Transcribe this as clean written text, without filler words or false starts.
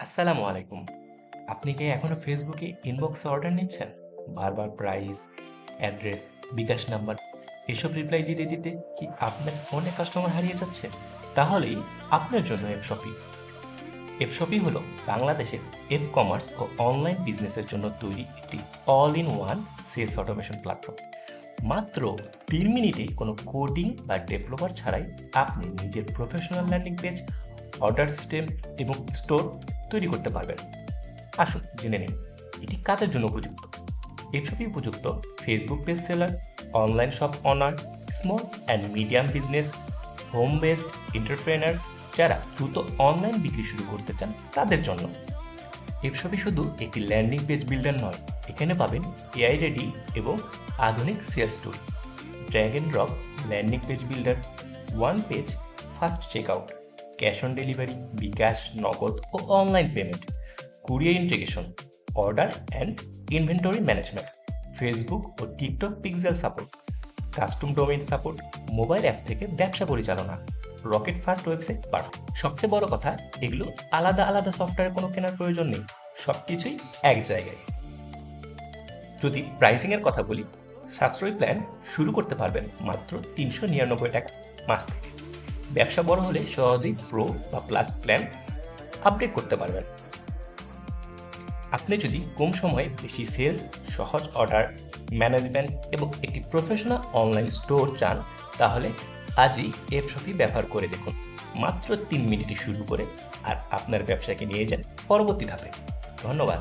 আসসালামু আলাইকুম। আপনি কি এখনো ফেসবুকে ইনবক্সে অর্ডার নিচ্ছেন? বারবার প্রাইস, অ্যাড্রেস, বিকাশ নাম্বার এসব রিপ্লাই দিতে দিতে কি আপনার ফোনে কাস্টমার হারিয়ে যাচ্ছে? তাহলেই আপনার জন্য এফশপি। এফশপি হলো বাংলাদেশের কমার্স ও অনলাইন বিজনেসের জন্য তৈরি একটি all in one sales automation platform. মাত্র ৩ মিনিটেই কোনো কোডিং বা ডেভেলপার ছাড়াই আপনি নিজের professional landing page, order system এবং স্টোর তৈরি করতে পারবেন। আসুন জেনে নিন এটি কাদের জন্য উপযুক্ত। এসবই উপযুক্ত Facebook page seller, online shop honour, small and medium business, home based entrepreneur যারা দ্রুত অনলাইন বিক্রি শুরু করতে চান তাদের জন্য। এসবই শুধু একটি ল্যান্ডিং পেজ বিল্ডার নয়, এখানে পাবেন এআই রেডি এবং আধুনিক sales tool, drag and drop landing page builder, one page fast checkout, cash on delivery, bKash, Nagad ও online payment, courier integration, order and inventory management, Facebook ও TikTok pixel support, custom domain support, mobile app থেকে ব্যবসা পরিচালনা, rocket fast website perfect. সবচেয়ে বড় কথা, এগুলো আলাদা আলাদা সফটওয়্যার কোনো কেনার প্রয়োজন নেই, সবকিছুই এক জায়গায়। যদি প্রাইসিং এর কথা বলি, সাশ্রয়ী প্ল্যান শুরু করতে পারবেন মাত্র ৩৯৯ টাকা মাস থেকে। ব্যবসা বড় হলে সহজেই প্রো বা প্লাস প্ল্যান আপডেট করতে পারবেন। আপনি যদি কম সময়ে বেশি সেলস, সহজ অর্ডার ম্যানেজমেন্ট এবং একটি প্রফেশনাল অনলাইন স্টোর চান, তাহলে আজই এফশপি ব্যবহার করে দেখুন। মাত্র ৩ মিনিটে শুরু করে আর আপনার ব্যবসাকে নিয়ে যান পরবর্তী ধাপে। ধন্যবাদ।